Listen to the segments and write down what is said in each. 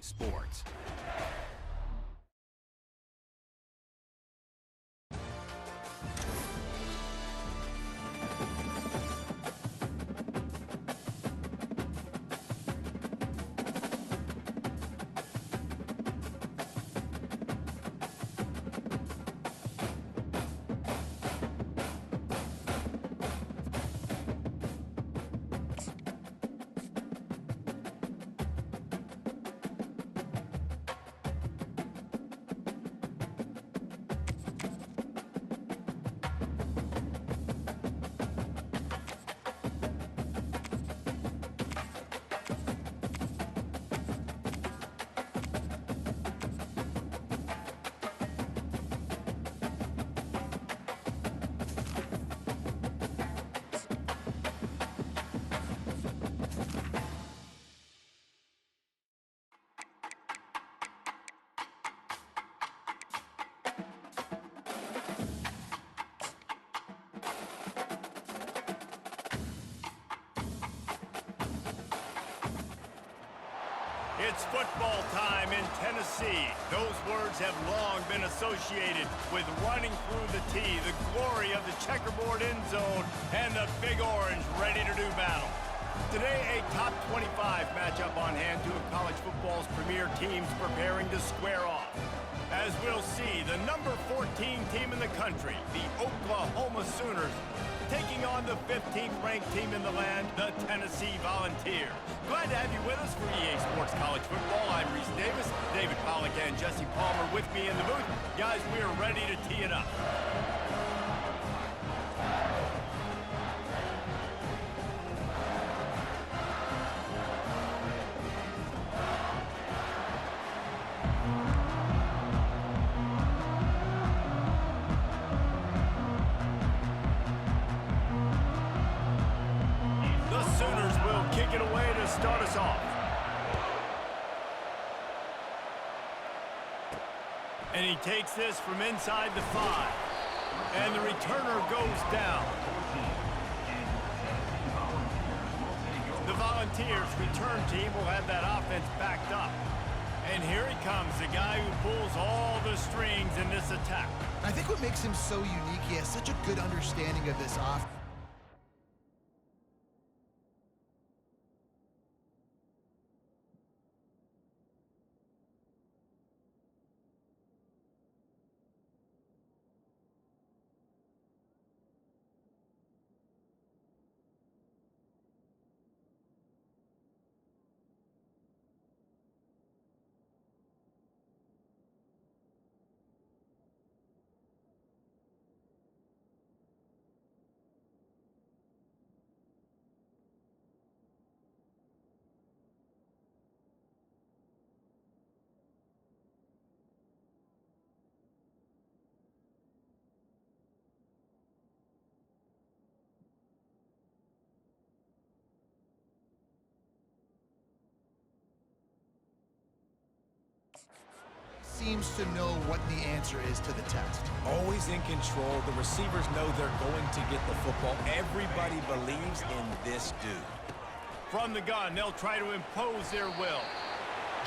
Sports. It's football time in Tennessee. Those words have long been associated with running through the tee, the glory of the checkerboard end zone, and the Big Orange ready to do battle. Today, a top 25 matchup on hand, two of college football's premier teams preparing to square off. As we'll see, the number 14 team in the country, the Oklahoma Sooners, taking on the 15th-ranked team in the land, the Tennessee Volunteers. Glad to have you with us for EA Sports College Football. I'm Reese Davis, David Pollack, and Jesse Palmer with me in the booth. Guys, we are ready to tee it up. Start us off. And he takes this from inside the 5. And the returner goes down. The Volunteers return team will have that offense backed up. And here he comes, the guy who pulls all the strings in this attack. I think what makes him so unique, he has such a good understanding of this offense. Seems to know what the answer is to the test. Always in control. The receivers know they're going to get the football. Everybody believes in this dude. From the gun, they'll try to impose their will.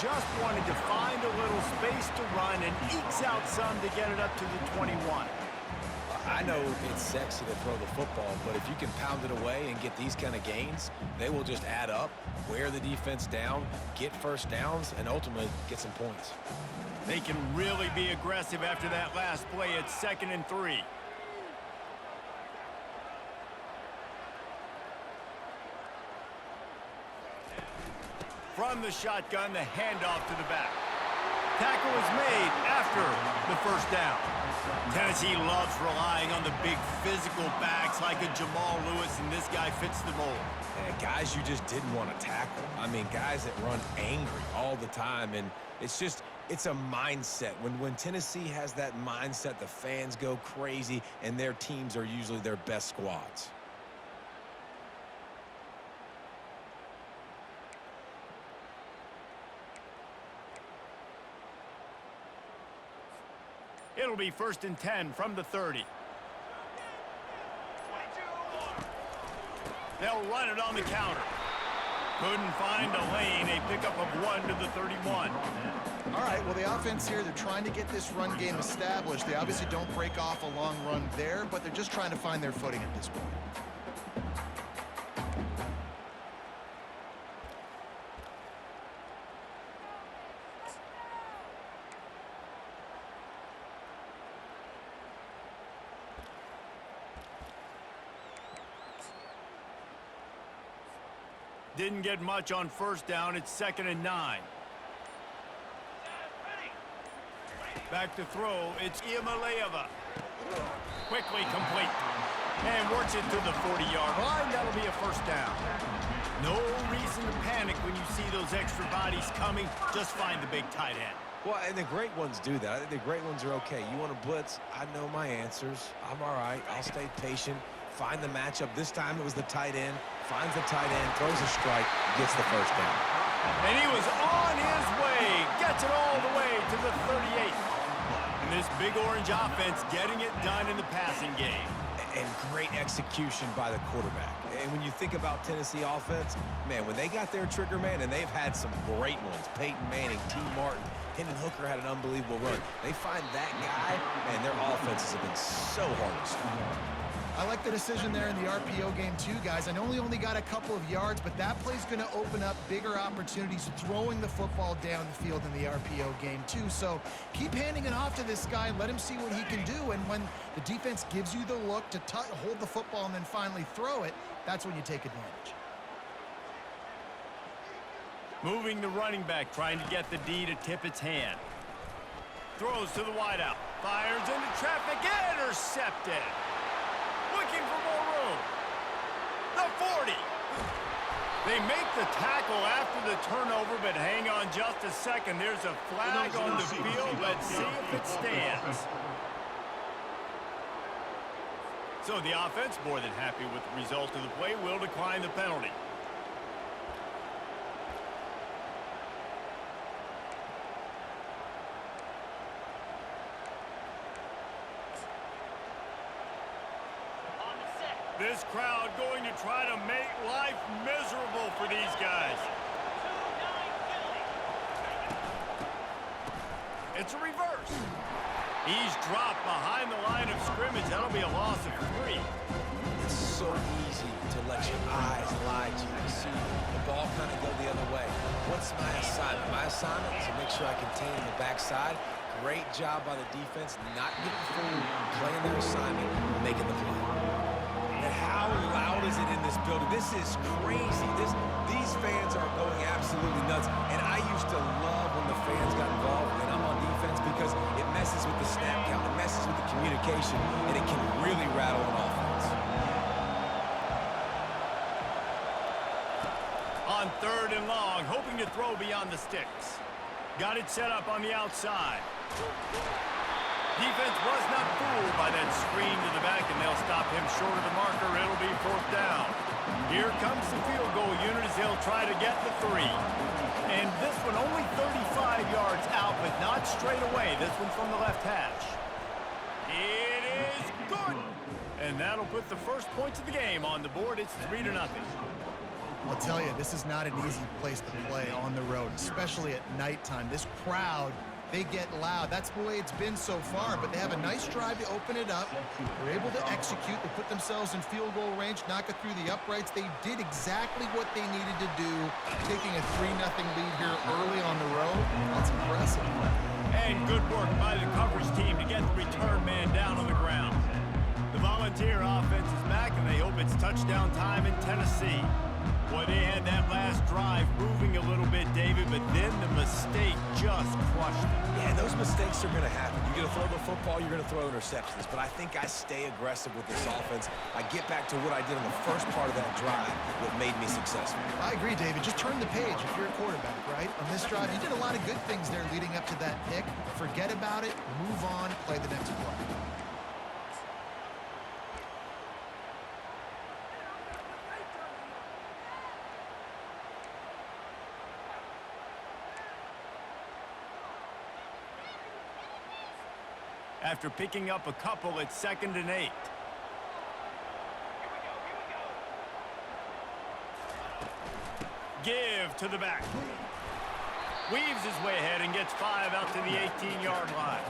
Just wanted to find a little space to run and ekes out some to get it up to the 21. I know it's sexy to throw the football, but if you can pound it away and get these kind of gains, they will just add up, wear the defense down, get first downs, and ultimately get some points. They can really be aggressive after that last play at 2nd and 3. From the shotgun, the handoff to the back. Tackle is made after the first down. Tennessee loves relying on the big physical backs like a Jamal Lewis, and this guy fits the mold. And guys you just didn't want to tackle. I mean, guys that run angry all the time, and it's a mindset. When Tennessee has that mindset, the fans go crazy, and their teams are usually their best squads. It'll be 1st and 10 from the 30. They'll run it on the counter. Couldn't find a lane. A pickup of 1 to the 31. All right, well, the offense here, they're trying to get this run game established. They obviously don't break off a long run there, but they're just trying to find their footing at this point. Didn't get much on first down. It's 2nd and 9. Back to throw. It's Iamaleava. Quickly complete. And works it to the 40-yard line. That'll be a first down. No reason to panic when you see those extra bodies coming. Just find the big tight end. Well, and the great ones do that. I think the great ones are okay. You want to blitz? I know my answers. I'm all right. I'll stay patient. Find the matchup. This time it was the tight end. Finds the tight end, throws a strike, gets the first down. And he was on his way. Gets it all the way to the 38. And this big orange offense getting it done in the passing game. And great execution by the quarterback. And when you think about Tennessee offense, man, when they got their trigger man, and they've had some great ones, Peyton Manning, T. Martin, Hendon Hooker had an unbelievable run. They find that guy, and their offenses have been so hard to stop. I like the decision there in the RPO game too, guys. I know he only got a couple of yards, but that play's going to open up bigger opportunities throwing the football down the field in the RPO game too. So keep handing it off to this guy and let him see what he can do. And when the defense gives you the look to hold the football and then finally throw it, that's when you take advantage. Moving the running back, trying to get the D to tip its hand. Throws to the wideout. Fires into traffic. Intercepted. Looking for more room. The 40. They make the tackle after the turnover, but hang on just a second. There's a flag on the field. Let's see if it stands. So the offense, more than happy with the result of the play, will decline the penalty. This crowd going to try to make life miserable for these guys. It's a reverse. He's dropped behind the line of scrimmage. That'll be a loss of 3. It's so easy to let your eyes lie to you. You see the ball kind of go the other way. What's my assignment? My assignment is to make sure I contain the backside. Great job by the defense, not getting fooled, playing their assignment, making the play. And how loud is it in this building? This is crazy. These fans are going absolutely nuts. And I used to love when the fans got involved when I'm on defense because it messes with the snap count, it messes with the communication, and it can really rattle an offense. On 3rd and long, hoping to throw beyond the sticks. Got it set up on the outside. Defense was not fooled by that screen to the back, and they'll stop him short of the marker. It'll be 4th down. Here comes the field goal unit as they'll try to get the 3. And this one only 35 yards out, but not straight away. This one from the left hash. It is good. And that'll put the first points of the game on the board. It's 3-0. I'll tell you, this is not an easy place to play on the road, especially at nighttime. This crowd, they get loud. That's the way it's been so far, but they have a nice drive to open it up. They're able to execute. They put themselves in field goal range, knock it through the uprights. They did exactly what they needed to do, taking a 3-0 lead here early on the road. That's impressive. And good work by the coverage team to get the return man down on the ground. The Volunteer offense is back, and they hope it's touchdown time in Tennessee. Boy, they had that last drive moving a little bit, David, but then the mistake just crushed them. Yeah, those mistakes are going to happen. You're going to throw the football, you're going to throw interceptions. But I think I stay aggressive with this offense. I get back to what I did in the first part of that drive, what made me successful. I agree, David. Just turn the page if you're a quarterback, right? On this drive, you did a lot of good things there leading up to that pick. Forget about it, move on, play the next play. After picking up a couple, it's 2nd and 8. Give to the back. Weaves his way ahead and gets 5 out to the 18-yard line.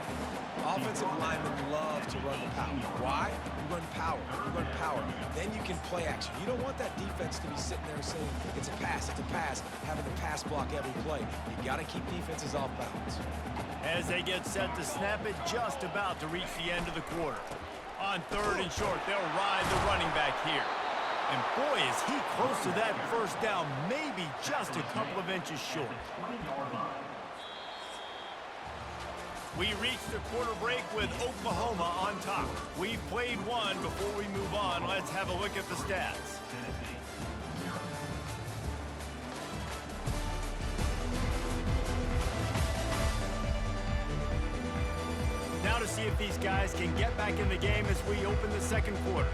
Offensive linemen love to run the power. Why? You run power. You run power. Then you can play action. You don't want that defense to be sitting there saying, it's a pass, having to pass block every play. You got to keep defenses off balance. As they get set to snap it, just about to reach the end of the quarter. On 3rd and short, they'll ride the running back here. And boy, is he close to that first down, maybe just a couple of inches short. We reach the quarter break with Oklahoma on top. We've played one. Before we move on, let's have a look at the stats. Now to see if these guys can get back in the game as we open the second quarter.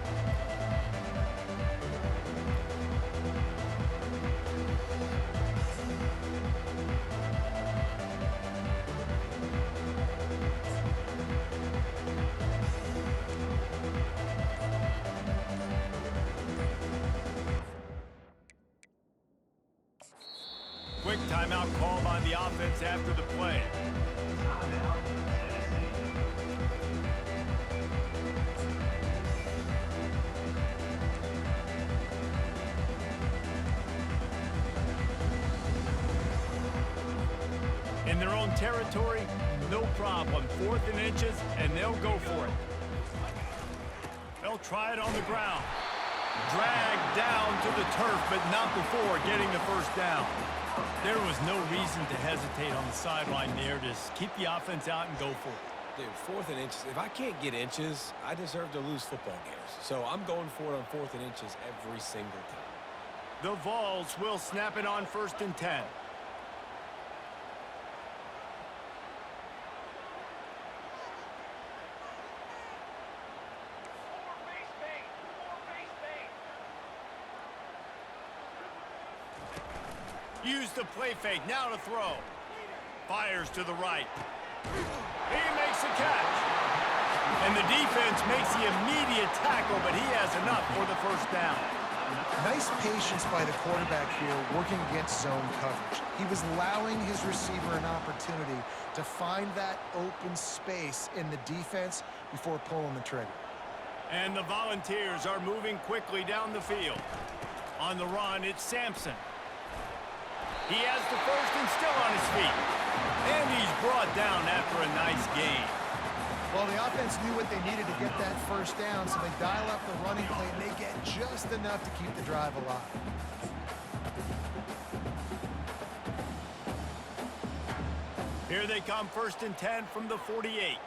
Quick timeout call by the offense after the play. In their own territory, no problem. 4th and inches, and they'll go for it. They'll try it on the ground. Dragged down to the turf, but not before getting the first down. There was no reason to hesitate on the sideline there. Just keep the offense out and go for it. Dude, 4th and inches. If I can't get inches, I deserve to lose football games. So I'm going for it on 4th and inches every single time. The Vols will snap it on 1st and 10. Use the play fake, now to throw. Fires to the right. He makes a catch. And the defense makes the immediate tackle, but he has enough for the first down. Nice patience by the quarterback here working against zone coverage. He was allowing his receiver an opportunity to find that open space in the defense before pulling the trigger. And the Volunteers are moving quickly down the field. On the run, it's Sampson. He has the first and still on his feet. And he's brought down after a nice gain. Well, the offense knew what they needed to get that first down, so they dial up the running play, and they get just enough to keep the drive alive. Here they come, 1st and 10 from the 48.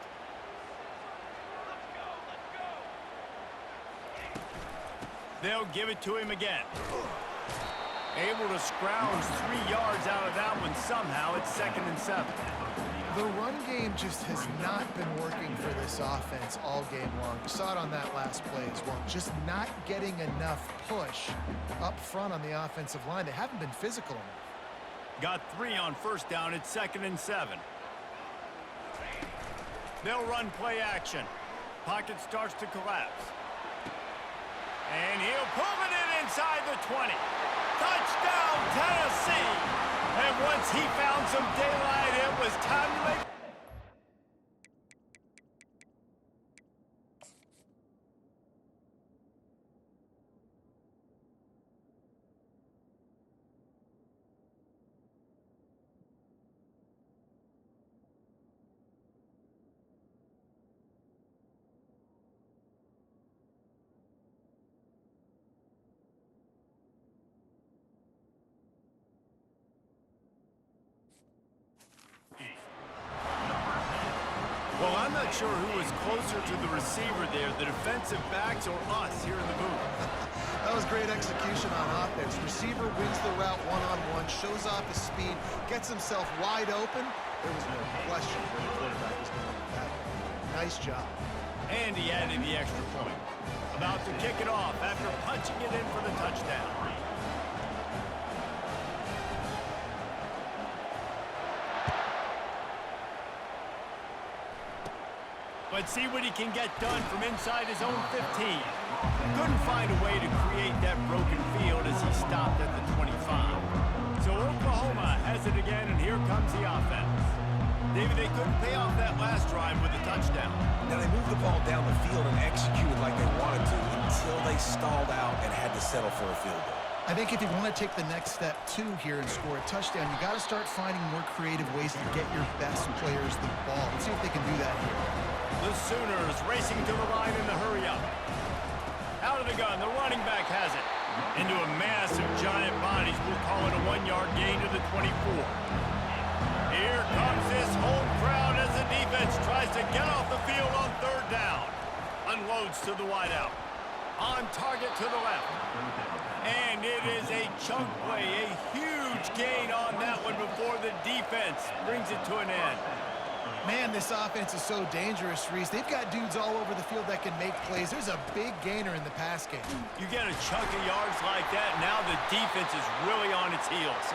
They'll give it to him again. Able to scrounge 3 yards out of that one somehow. It's 2nd and 7. The run game just has not been working for this offense all game long. You saw it on that last play as well. Just not getting enough push up front on the offensive line. They haven't been physical enough. Got 3 on 1st down. It's 2nd and 7. They'll run play action. Pocket starts to collapse. And he'll pull it in inside the 20. Touchdown, Tennessee! And once he found some daylight, it was time to make... Well, I'm not sure who was closer to the receiver there, the defensive backs or us here in the booth. That was great execution on offense. Receiver wins the route one-on-one, shows off his speed, gets himself wide open. There was no question where the quarterback was going with that. Nice job. And he added the extra point. About to kick it off after punching it in for the touchdown. But see what he can get done from inside his own 15. Couldn't find a way to create that broken field as he stopped at the 25. comes the offense. David, they couldn't pay off that last drive with a touchdown. Now, they moved the ball down the field and executed like they wanted to until they stalled out and had to settle for a field goal. I think if you want to take the next step, too, here and score a touchdown, you got to start finding more creative ways to get your best players the ball. Let's see if they can do that here. The Sooners racing to the line in the hurry-up. Out of the gun, the running back has it. Into a mass of giant bodies, we'll call it a 1-yard gain to the 24. Here comes this home crowd as the defense tries to get off the field on third down. Unloads to the wideout. On target to the left. And it is a chunk play, a huge gain on that one before the defense brings it to an end. Man, this offense is so dangerous, Reese. They've got dudes all over the field that can make plays. There's a big gainer in the pass game. You get a chunk of yards like that, now the defense is really on its heels.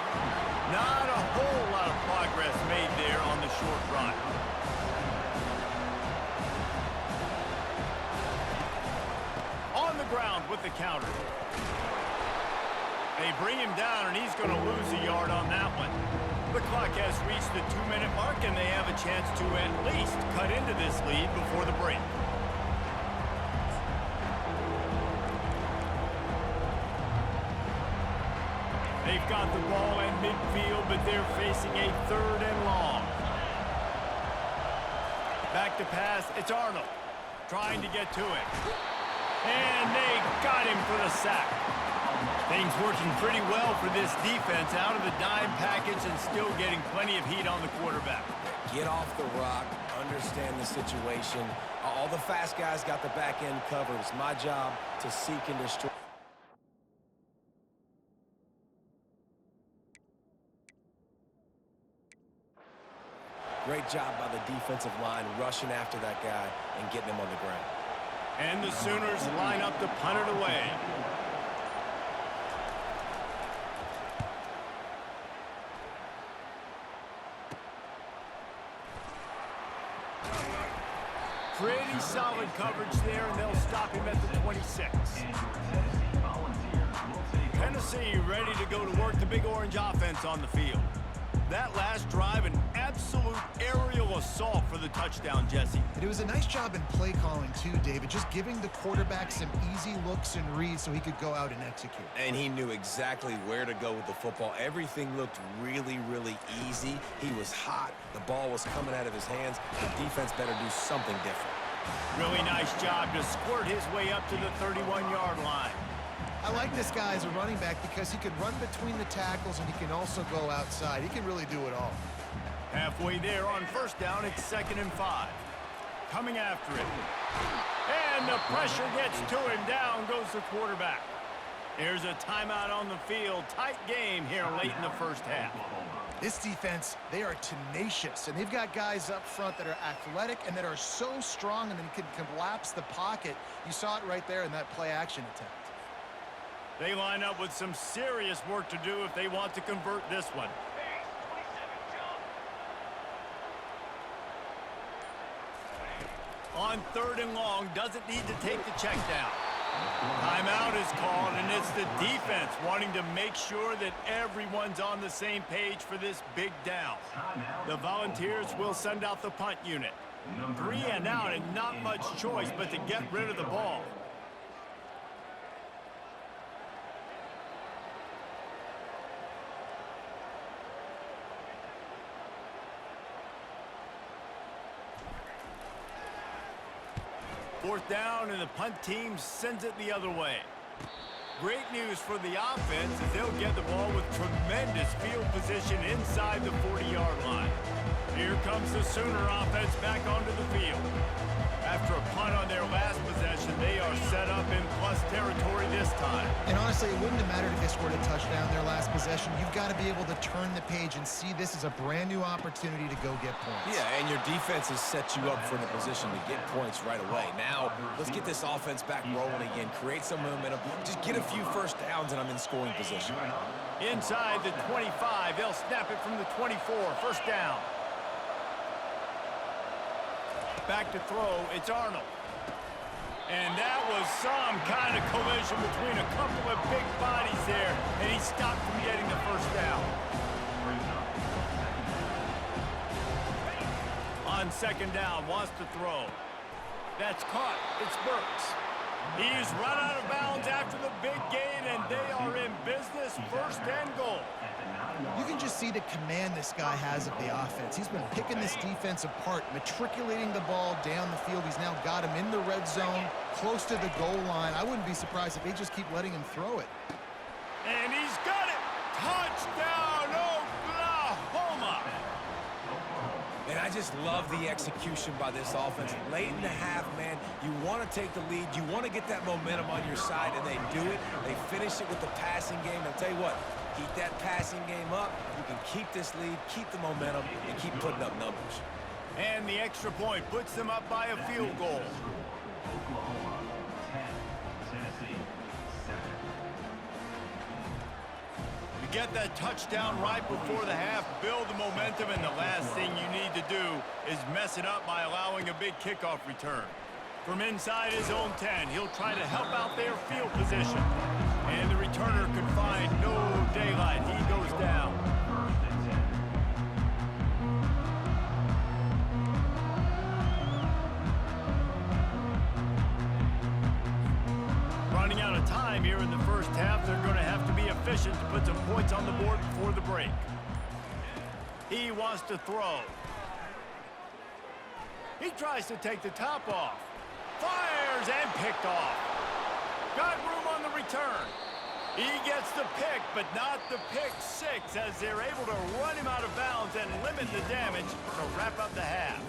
Not a whole lot of progress made there on the short run. On the ground with the counter. They bring him down, and he's going to lose a yard on that one. The clock has reached the 2-minute mark, and they have a chance to at least cut into this lead before the break. They've got the ball in midfield, but they're facing a 3rd and long. Back to pass, it's Arnold trying to get to it. And they got him for the sack. Things working pretty well for this defense, out of the dime package and still getting plenty of heat on the quarterback. Get off the rock, understand the situation. All the fast guys got the back end covered. It's my job to seek and destroy. Great job by the defensive line rushing after that guy and getting him on the ground. And the Sooners line up to punt it away. Pretty solid coverage there, and they'll stop him at the 26. Tennessee ready to go to work the Big Orange offense on the field. That last drive, an absolute aerial assault for the touchdown, Jesse. It was a nice job in play calling, too, David, just giving the quarterback some easy looks and reads so he could go out and execute. And he knew exactly where to go with the football. Everything looked really, really easy. He was hot. The ball was coming out of his hands. The defense better do something different. Really nice job to squirt his way up to the 31-yard line. I like this guy as a running back because he can run between the tackles and he can also go outside. He can really do it all. Halfway there on first down, it's 2nd and 5. Coming after it. And the pressure gets to him. Down goes the quarterback. There's a timeout on the field. Tight game here late in the first half. This defense, they are tenacious, and they've got guys up front that are athletic and that are so strong and they can collapse the pocket. You saw it right there in that play-action attempt. They line up with some serious work to do if they want to convert this one. On 3rd and long, doesn't need to take the check down. Timeout is called, and it's the defense wanting to make sure that everyone's on the same page for this big down. The Volunteers will send out the punt unit. 3 and out, and not much choice but to get rid of the ball. Fourth down, and the punt team sends it the other way. Great news for the offense as they'll get the ball with tremendous field position inside the 40-yard line. Here comes the Sooner offense back onto the field. After a punt on their last possession, they are set up in plus territory this time. And honestly, it wouldn't have mattered if they scored a touchdown their last possession. You've got to be able to turn the page and see this as a brand new opportunity to go get points. Yeah, and your defense has set you up for the position to get points right away. Now, let's get this offense back rolling again, create some momentum, just get a few first downs, and I'm in scoring position. Inside the 25, they'll snap it from the 24, first down. Back to throw, it's Arnold. And that was some kind of collision between a couple of big bodies there, and he stopped from getting the first down. second down, wants to throw. That's caught. It's Burks. He's run out of bounds after the big gain, and they are in business, first and goal. You can just see the command this guy has of the offense. He's been picking this defense apart, matriculating the ball down the field. He's now got him in the red zone, close to the goal line. I wouldn't be surprised if they just keep letting him throw it. And he's got it. Touchdown, Oklahoma. And I just love the execution by this offense. Late in the half, man, you want to take the lead. You want to get that momentum on your side, and they do it. They finish it with the passing game. I'll tell you what, keep that passing game up. You can keep this lead, keep the momentum, and keep putting up numbers. And the extra point puts them up by a field goal. Get that touchdown right before the half, build the momentum, and the last thing you need to do is mess it up by allowing a big kickoff return. From inside his own 10, he'll try to help out their field position. And the returner could find no daylight. He goes down. Running out of time here in the first half, they're going to have to be efficient to put some points on the board before the break. He wants to throw. He tries to take the top off. Fires and picked off. Got room on the return. He gets the pick, but not the pick six, as they're able to run him out of bounds and limit the damage to wrap up the half.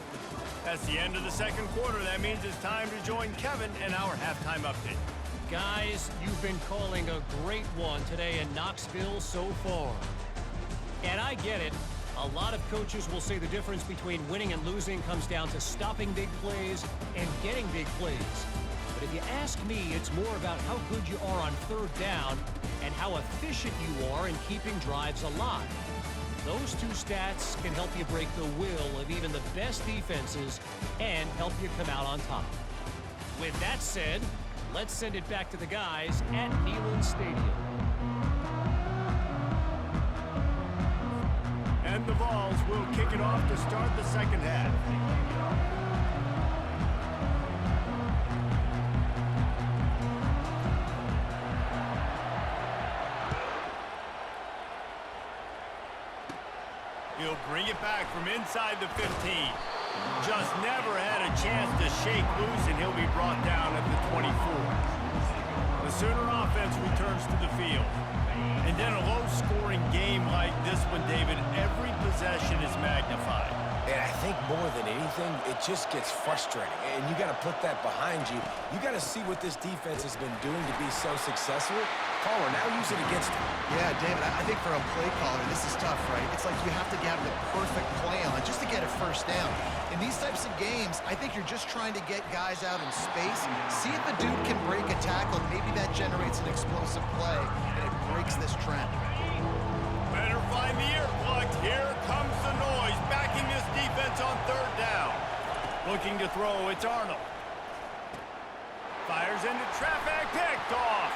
That's the end of the second quarter. That means it's time to join Kevin in our halftime update. Guys, you've been calling a great one today in Knoxville so far. And I get it. A lot of coaches will say the difference between winning and losing comes down to stopping big plays and getting big plays. But if you ask me, it's more about how good you are on third down and how efficient you are in keeping drives alive. Those two stats can help you break the will of even the best defenses and help you come out on top. With that said, let's send it back to the guys at Neyland Stadium. And the Vols will kick it off to start the second half. He'll bring it back from inside the 15. Just never had a chance to shake loose, and he'll be brought down at the 24. The Sooner offense returns to the field. And in a low-scoring game like this one, David, every possession is magnified. And I think more than anything, it just gets frustrating. And you got to put that behind you. You got to see what this defense has been doing to be so successful. Caller, now use it against him. Yeah, David, I think for a play caller, this is tough, right? It's like you have to have the perfect play on just to get a first down. In these types of games, I think you're just trying to get guys out in space, see if the dude can break a tackle. Maybe that generates an explosive play, and it breaks this trend. Better find the earplugs. Here comes the noise, backing this defense on third down. Looking to throw, it's Arnold. Fires into traffic, picked off.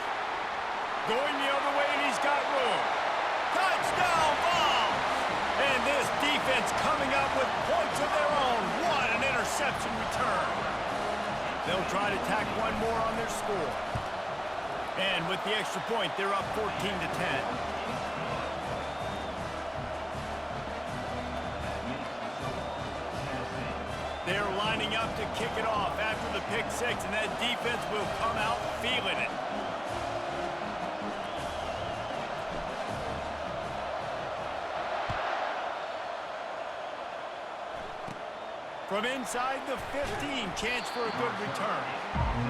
Going the other way, and he's got room. Touchdown, Vols! And this defense coming up with points of their own. What an interception return. They'll try to tack one more on their score. And with the extra point, they're up 14-10. They're lining up to kick it off after the pick six, and that defense will come out feeling it. From inside the 15, chance for a good return.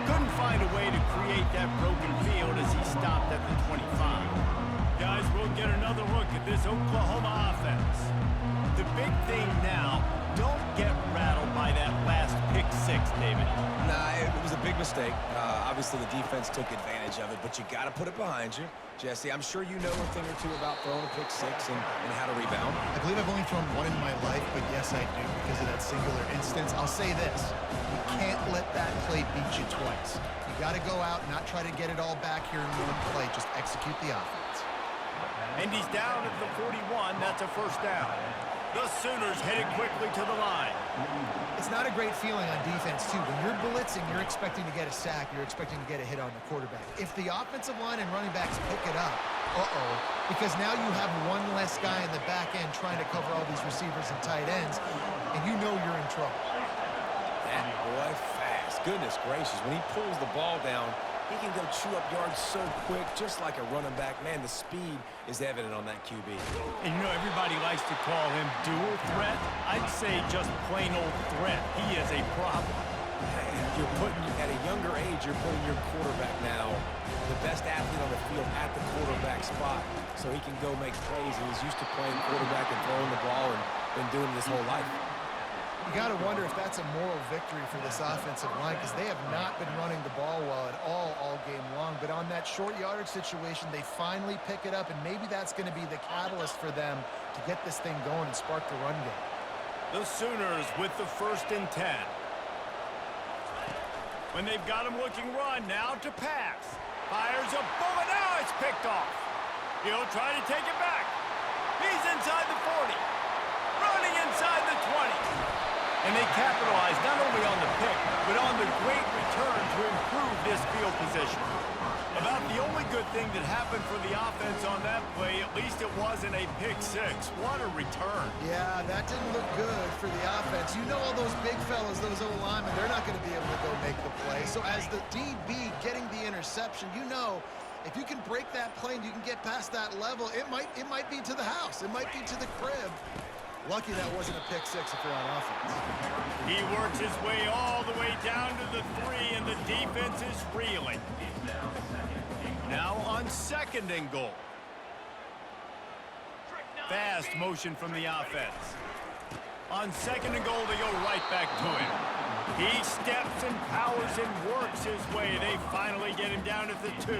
Couldn't find a way to create that broken field as he stopped at the 25. Guys, we'll get another look at this Oklahoma offense. The big thing now, don't get rattled by that last pick six, David. Nah, it was a big mistake. Obviously, the defense took advantage of it, but you got to put it behind you. Jesse, I'm sure you know a thing or two about throwing a pick six and how to rebound. I believe I've only thrown one in my life, but yes, I do because of that singular instance. I'll say this. You can't let that play beat you twice. You got to go out, not try to get it all back here in one play. Just execute the offense. And he's down at the 41. That's a first down. The Sooners headed quickly to the line. It's not a great feeling on defense, too. When you're blitzing, you're expecting to get a sack. You're expecting to get a hit on the quarterback. If the offensive line and running backs pick it up, because now you have one less guy in the back end trying to cover all these receivers and tight ends, and you know you're in trouble. That boy fast. Goodness gracious. When he pulls the ball down, he can go chew up yards so quick, just like a running back. Man, the speed is evident on that QB. And you know, everybody likes to call him dual threat. I'd say just plain old threat. He is a problem. You're putting, at a younger age, you're putting your quarterback now, the best athlete on the field at the quarterback spot, so he can go make plays. And he's used to playing quarterback and throwing the ball and been doing it his whole life. You got to wonder if that's a moral victory for this offensive line, because they have not been running the ball well at all game long. But on that short yardage situation, they finally pick it up, and maybe that's going to be the catalyst for them to get this thing going and spark the run game. The Sooners with the 1st and 10. When they've got him looking run, now to pass. Fires a bullet, now it's picked off. He'll try to take it back. He's inside the 40. Running inside the 20. And they capitalize not only on the pick, but on the great return to improve this field position. About the only good thing that happened for the offense on that play, at least it wasn't a pick six. What a return. Yeah, that didn't look good for the offense. You know, all those big fellas, those O-linemen, they're not going to be able to go make the play. So as the DB getting the interception, you know, if you can break that play and you can get past that level, it might be to the house. It might be to the crib. Lucky that wasn't a pick six if they're on offense. He works his way all the way down to the 3, and the defense is reeling. Now on 2nd and goal. Fast motion from the offense. On 2nd and goal, they go right back to him. He steps and powers and works his way. They finally get him down at the 2.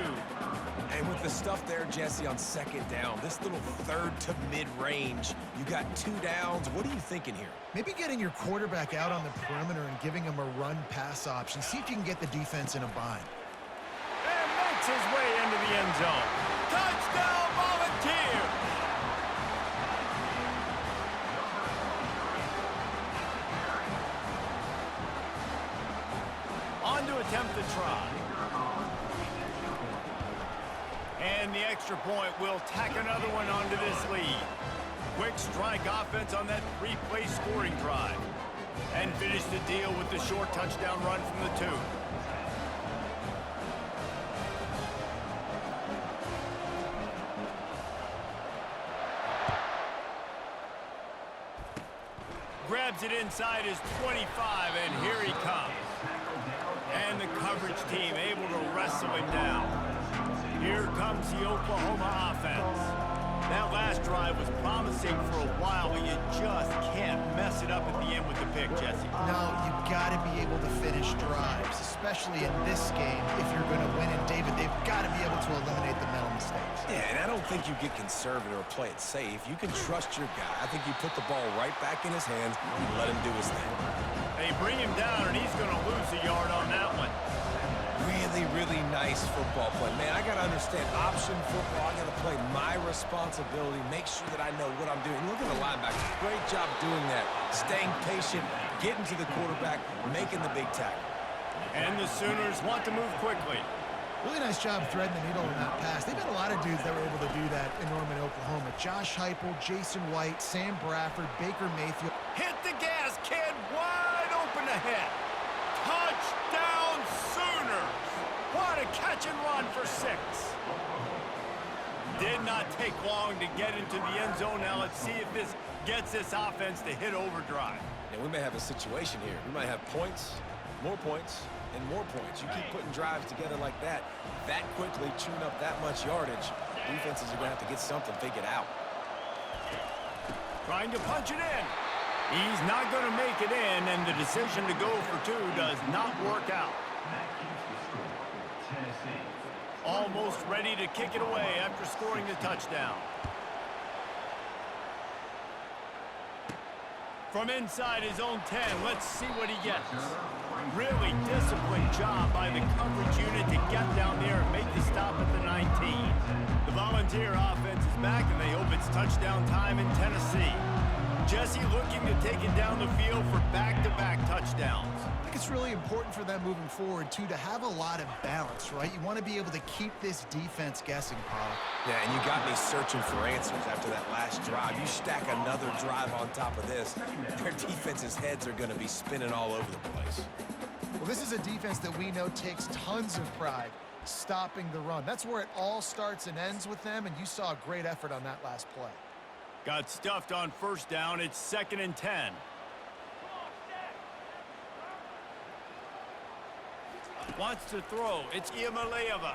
And with the stuff there, Jesse, on 2nd down, this little 3rd to mid-range, you got 2 downs. What are you thinking here? Maybe getting your quarterback out on the perimeter and giving him a run-pass option. See if you can get the defense in a bind. And makes his way into the end zone. Touchdown, Volunteers! On to attempt the try. And the extra point will tack another one onto this lead. Quick strike offense on that 3-play scoring drive. And finish the deal with the short touchdown run from the 2. Grabs it inside his 25, and here he comes. And the coverage team able to wrestle him down. Here comes the Oklahoma offense. That last drive was promising for a while, but you just can't mess it up at the end with the pick, Jesse. No, you've got to be able to finish drives, especially in this game if you're going to win. And, David, they've got to be able to eliminate the mental mistakes. Yeah, and I don't think you get conservative or play it safe. You can trust your guy. I think you put the ball right back in his hands and let him do his thing. They bring him down, and he's going to lose a yard on that one. Really nice football play. Man, I got to understand option football. I got to play my responsibility, make sure that I know what I'm doing. Look at the linebacker. Great job doing that. Staying patient, getting to the quarterback, making the big tackle. And the Sooners want to move quickly. Really nice job threading the needle in that pass. They've had a lot of dudes that were able to do that in Norman, Oklahoma. Josh Heupel, Jason White, Sam Bradford, Baker Mayfield. Hit the gas, kid. Wide open ahead. Touchdown, Sooners. What a catch and run for 6. Did not take long to get into the end zone. Now let's see if this gets this offense to hit overdrive. And we may have a situation here. We might have points, more points, and more points. You keep putting drives together like that quickly, chewing up that much yardage, defenses are going to have to get something figured out. Trying to punch it in. He's not going to make it in, and the decision to go for 2 does not work out. Almost ready to kick it away after scoring the touchdown. From inside his own 10, let's see what he gets. Really disciplined job by the coverage unit to get down there and make the stop at the 19. The Volunteer offense is back, and they hope it's touchdown time in Tennessee. Jesse looking to take it down the field for back-to-back touchdowns. I think it's really important for them moving forward, too, to have a lot of balance, right? You want to be able to keep this defense guessing, Paul. Yeah, and you got me searching for answers after that last drive. You stack another drive on top of this, their defense's heads are going to be spinning all over the place. Well, this is a defense that we know takes tons of pride stopping the run. That's where it all starts and ends with them, and you saw a great effort on that last play. Got stuffed on first down. It's 2nd and 10. Wants to throw. It's Iamaleava.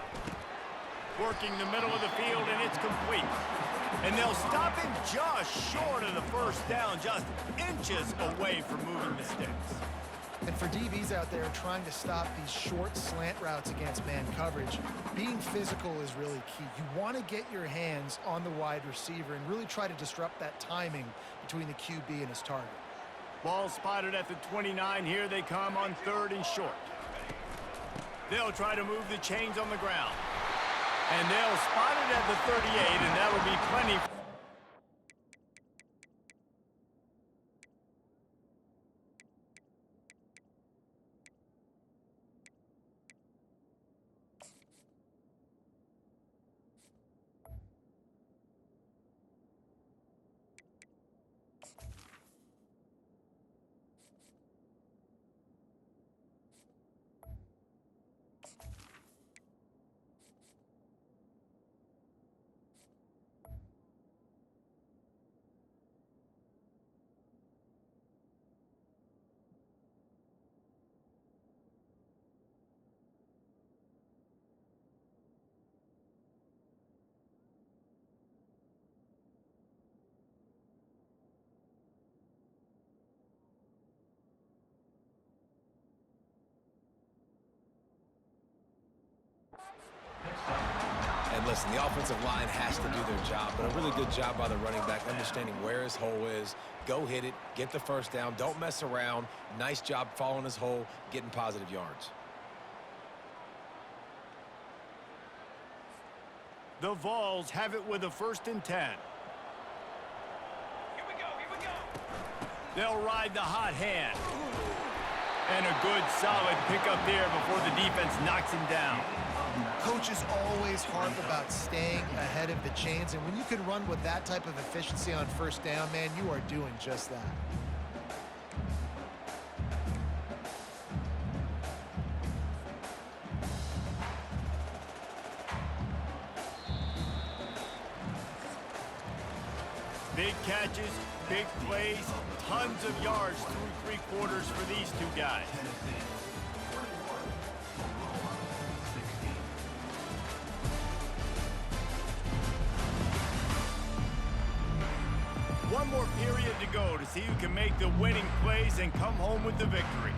Working the middle of the field, and it's complete. And they'll stop him just short of the first down, just inches away from moving the sticks. And for DBs out there trying to stop these short slant routes against man coverage, being physical is really key. You want to get your hands on the wide receiver and really try to disrupt that timing between the QB and his target. Ball spotted at the 29. Here they come on 3rd and short. They'll try to move the chains on the ground. And they'll spot it at the 38, and that will be plenty. And listen, the offensive line has to do their job, but a really good job by the running back, understanding where his hole is. Go hit it, get the first down, don't mess around. Nice job following his hole, getting positive yards. The Vols have it with a 1st and 10. Here we go. They'll ride the hot hand. And a good, solid pickup there before the defense knocks him down. Coaches always harp about staying ahead of the chains, and when you can run with that type of efficiency on first down, man, you are doing just that. Big catches, big plays, tons of yards through 3 quarters for these two guys. One more period to go to see who can make the winning plays and come home with the victory.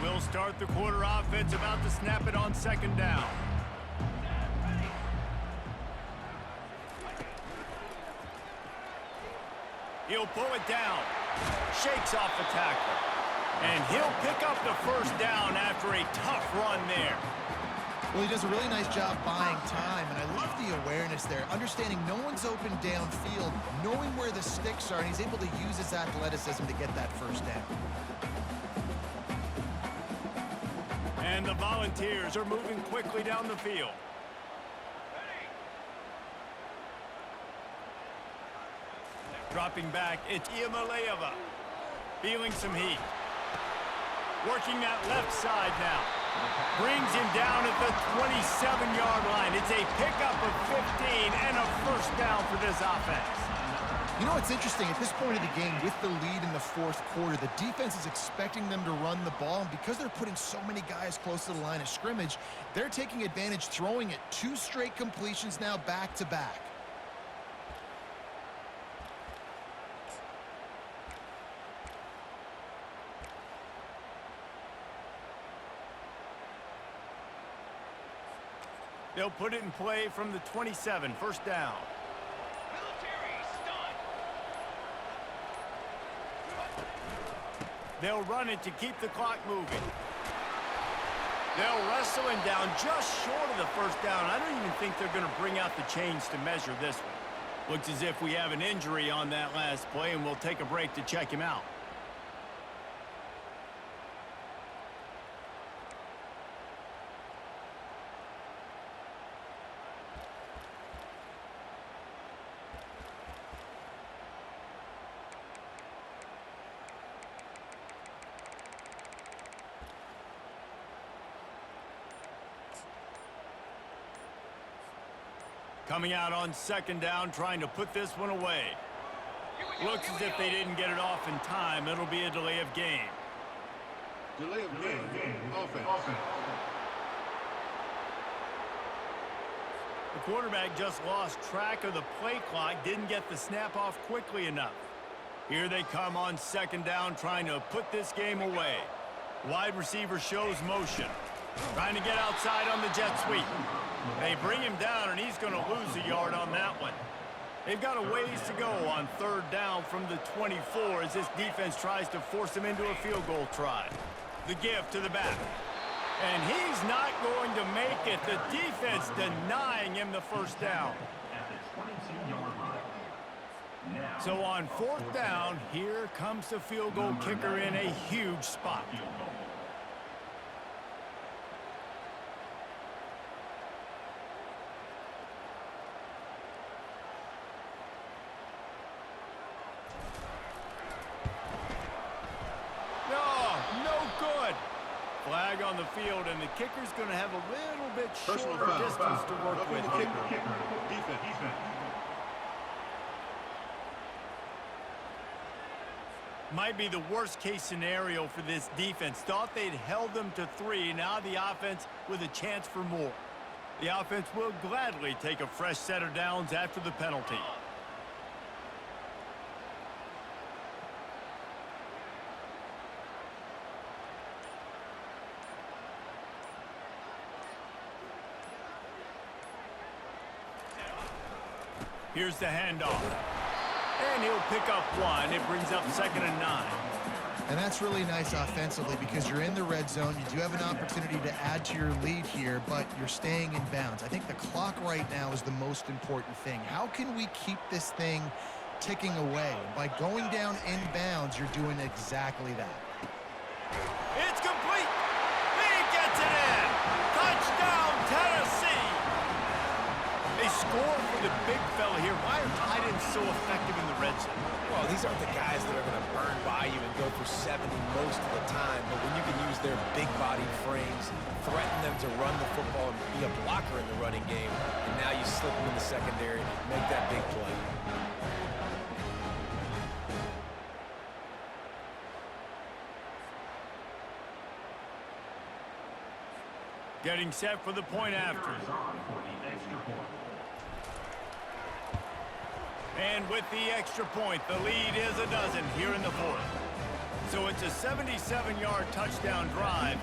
We'll start the quarter offense, about to snap it on 2nd down. He'll pull it down, shakes off the tackle, and he'll pick up the first down after a tough run there. Well, he does a really nice job buying time, and I love the awareness there, understanding no one's open downfield, knowing where the sticks are, and he's able to use his athleticism to get that first down. And the Volunteers are moving quickly down the field. Dropping back, it's Iamaleava. Feeling some heat. Working that left side now. Brings him down at the 27-yard line. It's a pickup of 15 and a first down for this offense. You know, it's interesting. At this point of the game, with the lead in the 4th quarter, the defense is expecting them to run the ball, and because they're putting so many guys close to the line of scrimmage, they're taking advantage, throwing it 2 straight completions now back-to-back. They'll put it in play from the 27, first down. They'll run it to keep the clock moving. They'll wrestle him down just short of the first down. I don't even think they're going to bring out the chains to measure this one. Looks as if we have an injury on that last play, and we'll take a break to check him out. Coming out on second down, trying to put this one away. Looks as if they didn't get it off in time. It'll be a delay of game. Delay of game. Offense. The quarterback just lost track of the play clock, didn't get the snap off quickly enough. Here they come on second down, trying to put this game away. Wide receiver shows motion. Trying to get outside on the jet sweep. They bring him down, and he's going to lose a yard on that one. They've got a ways to go on third down from the 24 as this defense tries to force him into a field goal try. The give to the back. And he's not going to make it. The defense denying him the first down. So on fourth down, here comes the field goal kicker in a huge spot. Flag on the field, and the kicker's going to have a little bit shorter distance to work with here. Defense. Might be the worst-case scenario for this defense. Thought they'd held them to 3. Now the offense with a chance for more. The offense will gladly take a fresh set of downs after the penalty. Here's the handoff. And he'll pick up one. It brings up 2nd and 9. And that's really nice offensively because you're in the red zone. You do have an opportunity to add to your lead here, but you're staying in bounds. I think the clock right now is the most important thing. How can we keep this thing ticking away? By going down in bounds, you're doing exactly that. It's complete. He gets it in. Touchdown, Tennessee. They score for the big fella here. Why are tight ends so effective in the red zone? Well, these aren't the guys that are going to burn by you and go for 70 most of the time, but when you can use their big-bodied frames, threaten them to run the football and be a blocker in the running game, and now you slip them in the secondary, make that big play. Getting set for the point after. And with the extra point, the lead is a dozen here in the fourth. So it's a 77-yard touchdown drive,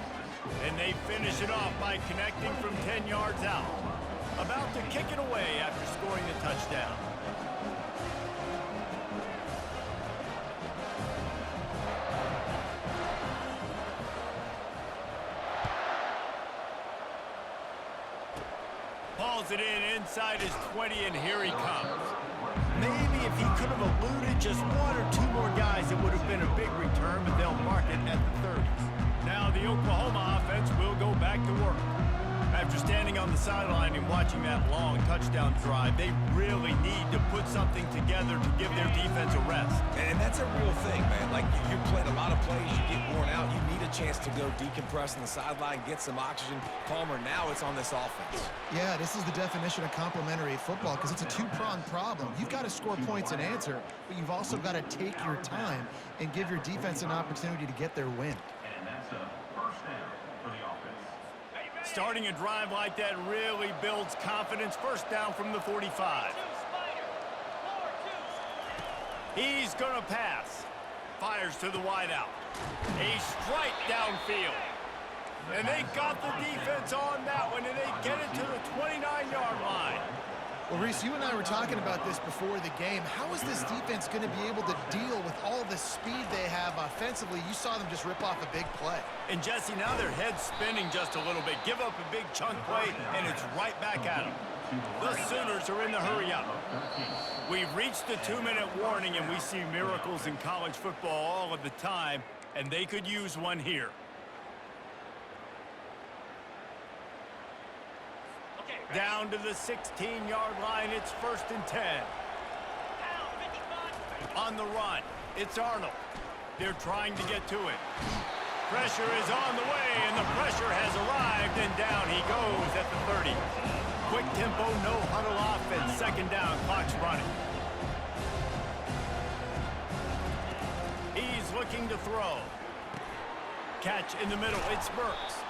and they finish it off by connecting from 10 yards out. About to kick it away after scoring the touchdown. Hauls it in inside his 20, and here he comes. Maybe if he could have eluded just 1 or 2 more guys, it would have been a big return, but they'll mark it at the 30. Now the Oklahoma offense will go back to work. After standing on the sideline and watching that long touchdown drive, they really need to put something together to give their defense a rest. And that's a real thing, man. Like, you're playing a lot of plays, you get worn out, you need a chance to go decompress on the sideline, get some oxygen. Palmer, now it's on this offense. Yeah, this is the definition of complementary football because it's a two-pronged problem. You've got to score points and answer, but you've also got to take your time and give your defense an opportunity to get their win. And that's a first down for the offense. Starting a drive like that really builds confidence. First down from the 45. He's going to pass. Fires to the wideout. A strike downfield. And they got the defense on that one, and they get it to the 29-yard line. Well, Reese, you and I were talking about this before the game. How is this defense going to be able to deal with all the speed they have offensively? You saw them just rip off a big play. And Jesse, now their head's spinning just a little bit. Give up a big chunk play, and it's right back at them. The Sooners are in the hurry up. We've reached the 2-minute warning, and we see miracles in college football all of the time, and they could use one here. Down to the 16-yard line, it's 1st and 10. On the run, it's Arnold. They're trying to get to it. Pressure is on the way, and the pressure has arrived, and down he goes at the 30. Quick tempo, no huddle offense. 2nd down, clock's running. He's looking to throw. Catch in the middle, it's Burks.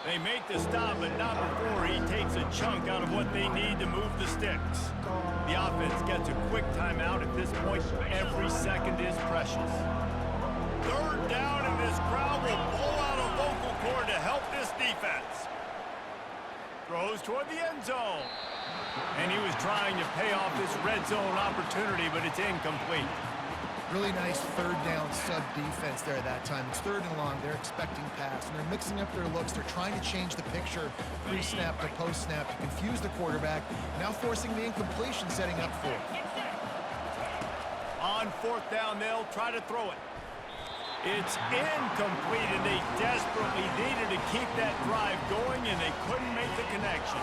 They make the stop, but not before he takes a chunk out of what they need to move the sticks. The offense gets a quick timeout at this point. Every second is precious. 3rd down, and this crowd will pull out a vocal cord to help this defense. Throws toward the end zone. And he was trying to pay off this red zone opportunity, but it's incomplete. Really nice 3rd down sub-defense there at that time. It's 3rd and long. They're expecting pass, and they're mixing up their looks. They're trying to change the picture pre-snap to post-snap to confuse the quarterback, now forcing the incompletion, setting up 4th. On 4th down, they'll try to throw it. It's incomplete, and they desperately needed to keep that drive going, and they couldn't make the connection.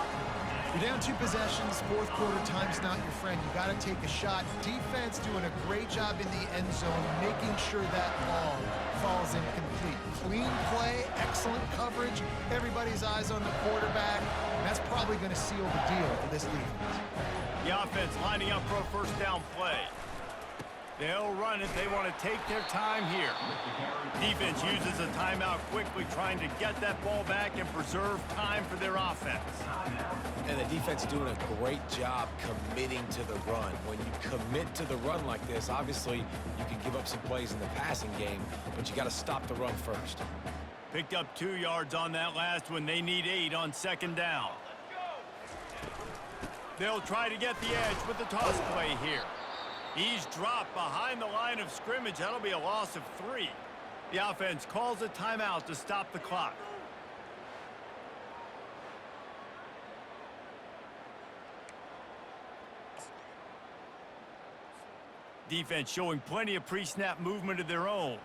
You're down 2 possessions, 4th quarter, time's not your friend. You got to take a shot. Defense doing a great job in the end zone, making sure that ball falls incomplete. Clean play, excellent coverage, everybody's eyes on the quarterback. That's probably going to seal the deal for this defense. The offense lining up for a 1st down play. They'll run it. They want to take their time here. Defense uses a timeout quickly, trying to get that ball back and preserve time for their offense. And the defense is doing a great job committing to the run. When you commit to the run like this, obviously you can give up some plays in the passing game, but you got to stop the run first. Picked up 2 yards on that last one. They need 8 on 2nd down. They'll try to get the edge with the toss play here. He's dropped behind the line of scrimmage. That'll be a loss of 3. The offense calls a timeout to stop the clock. Defense showing plenty of pre-snap movement of their own.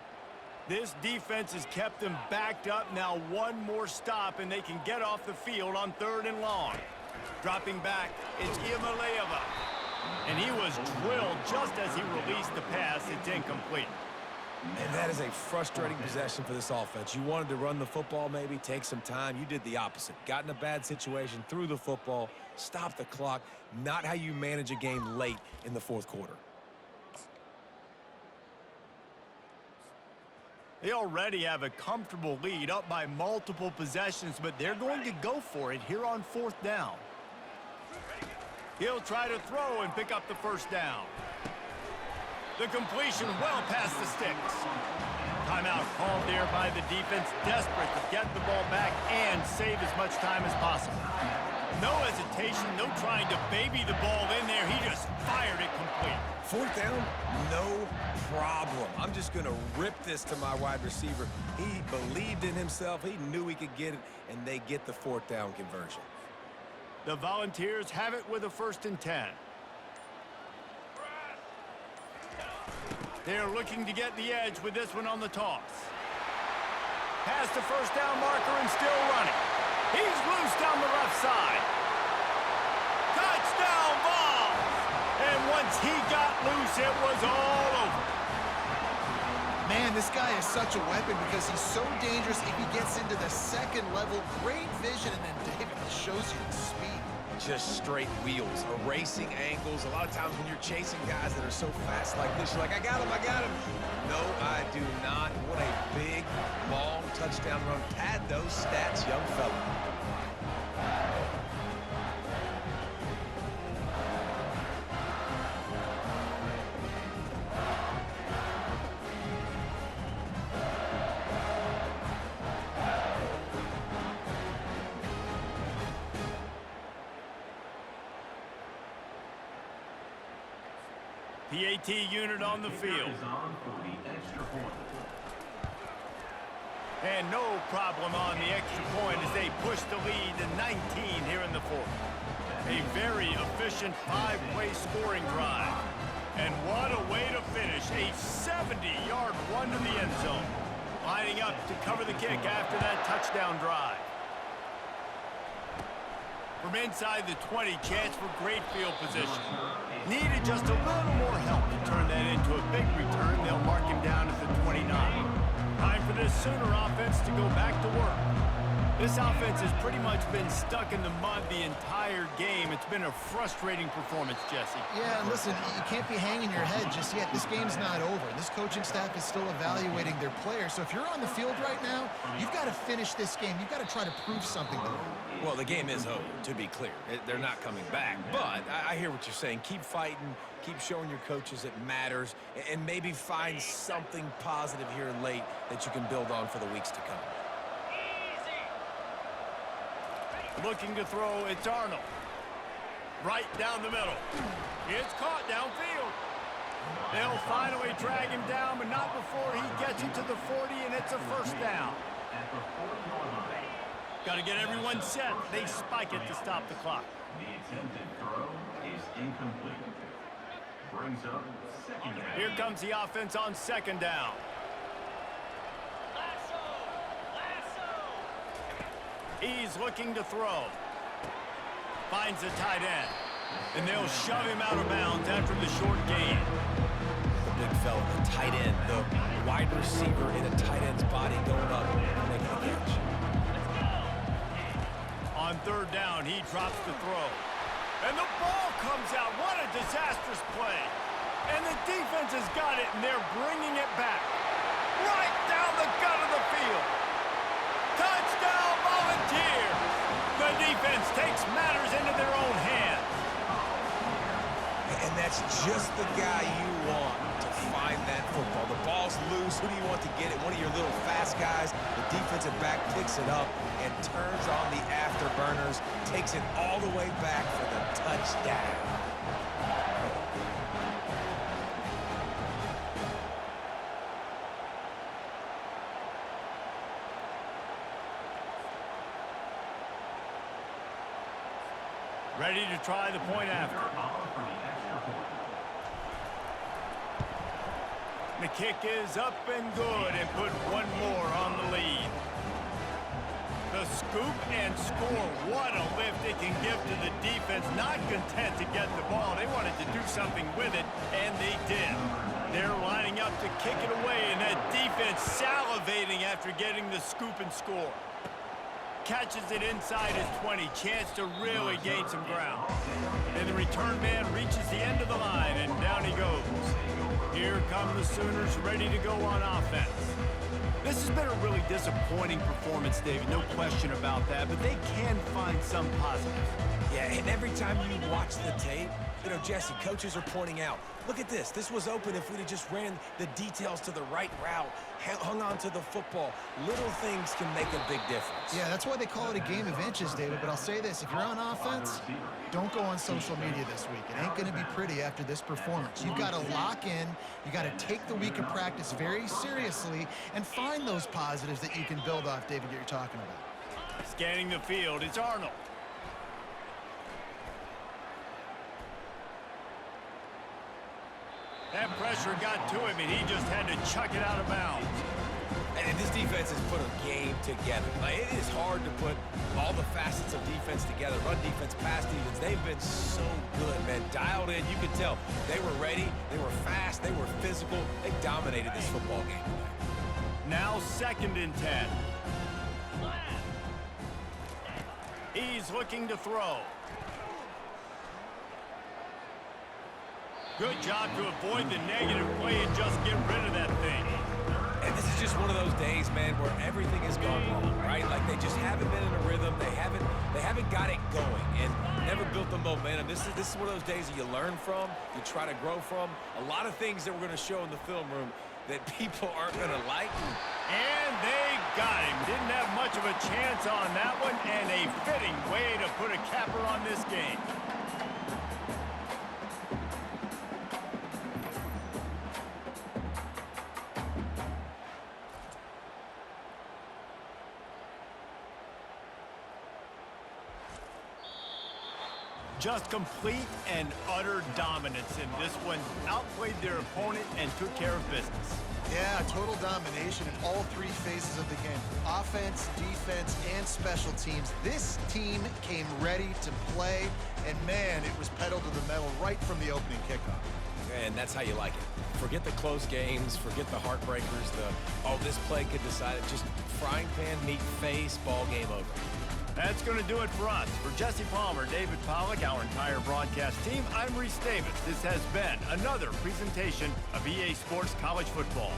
This defense has kept them backed up. Now 1 more stop, and they can get off the field on 3rd and long. Dropping back, it's Iamaleava. And he was drilled just as he released the pass. It's incomplete. And that is a frustrating possession for this offense. You wanted to run the football, maybe take some time. You did the opposite. Got in a bad situation, threw the football, stopped the clock. Not how you manage a game late in the 4th quarter. They already have a comfortable lead, up by multiple possessions, but they're going to go for it here on 4th down. He'll try to throw and pick up the 1st down. The completion well past the sticks. Timeout called there by the defense, desperate to get the ball back and save as much time as possible. No hesitation, no trying to baby the ball in there. He just fired it complete. 4th down, no problem. I'm just going to rip this to my wide receiver. He believed in himself. He knew he could get it, and they get the 4th down conversion. The Volunteers have it with a 1st and 10. They're looking to get the edge with this one on the toss. Past the 1st down marker and still running. He's loose down the left side. Touchdown, Vols! And once he got loose, it was all over. Man, this guy is such a weapon because he's so dangerous if he gets into the 2nd level. Great vision, and then David shows you the speed. Just straight wheels, erasing angles. A lot of times when you're chasing guys that are so fast like this, you're like, I got him, I got him. No, I do not. What a big, long touchdown run. Pad those stats, young fella. PAT unit on the field. Is on for the extra point. And no problem on the extra point as they push the lead to 19 here in the fourth. A very efficient 5-play scoring drive. And what a way to finish. A 70-yard run to the end zone. Lining up to cover the kick after that touchdown drive. From inside the 20, chance for great field position. Needed just a little more help to turn that into a big return. They'll mark him down at the 29. Time for this Sooner offense to go back to work. This offense has pretty much been stuck in the mud the entire game. It's been a frustrating performance, Jesse. Yeah, and listen, you can't be hanging your head just yet. This game's not over. This coaching staff is still evaluating their players. So if you're on the field right now, you've got to finish this game. You've got to try to prove something to them. Well, the game is over, to be clear. They're not coming back. But I hear what you're saying. Keep fighting. Keep showing your coaches it matters. And maybe find something positive here late that you can build on for the weeks to come. Looking to throw, it's Arnold. Right down the middle. It's caught downfield. They'll finally drag him down, but not before he gets it to the 40, and it's a first down. Got to get everyone set. They spike it to stop the clock. The attempted throw is incomplete. Brings up second down. Here comes the offense on second down. He's looking to throw. Finds the tight end. And they'll shove him out of bounds after the short gain. The big fella, the tight end, the wide receiver in a tight end's body going up and making a catch. On third down, he drops the throw. And the ball comes out. What a disastrous play. And the defense has got it, and they're bringing it back. Right down the gut of the field. Touchdown, Volunteers! The defense takes matters into their own hands. And that's just the guy you want to find that football. The ball's loose. Who do you want to get it? One of your little fast guys. The defensive back picks it up and turns on the afterburners, takes it all the way back for the touchdown. Ready to try the point after. The kick is up and good and put one more on the lead. The scoop and score. What a lift it can give to the defense. Not content to get the ball. They wanted to do something with it, and they did. They're lining up to kick it away, and that defense salivating after getting the scoop and score. Catches it inside his 20. Chance to really gain some ground. And the return man reaches the end of the line, and down he goes. Here come the Sooners ready to go on offense. This has been a really disappointing performance, David. No question about that, but they can find some positives. Yeah, and every time you watch the tape, you know, Jesse, coaches are pointing out, look at this. This was open if we'd have just ran the details to the right route, hung on to the football. Little things can make a big difference. Yeah, that's why they call it a game of inches, David. But I'll say this, if you're on offense, don't go on social media this week. It ain't going to be pretty after this performance. You've got to lock in. You got to take the week of practice very seriously and find those positives that you can build off, David, that you're talking about. Scanning the field, it's Arnold. That pressure got to him, and he just had to chuck it out of bounds. And this defense has put a game together. Like, it is hard to put all the facets of defense together. Run defense, pass defense. They've been so good, man. Dialed in. You could tell they were ready. They were fast. They were physical. They dominated this football game today. Now 2nd and 10. He's looking to throw. Good job to avoid the negative play and just get rid of that thing. And this is just one of those days, man, where everything has gone wrong, right? Like they just haven't been in a rhythm. They haven't got it going and never built the momentum. This is one of those days that you learn from, you try to grow from. A lot of things that we're going to show in the film room that people aren't going to like. And they got him. Didn't have much of a chance on that one, and a fitting way to put a capper on this game. Just complete and utter dominance in this one. Outplayed their opponent and took care of business. Yeah, total domination in all three phases of the game. Offense, defense, and special teams. This team came ready to play, and man, it was pedal to the metal right from the opening kickoff. And that's how you like it. Forget the close games, forget the heartbreakers, this play could decide it. Just frying pan, meet face, ball game over. That's going to do it for us. For Jesse Palmer, David Pollack, our entire broadcast team, I'm Reese Davis. This has been another presentation of EA Sports College Football.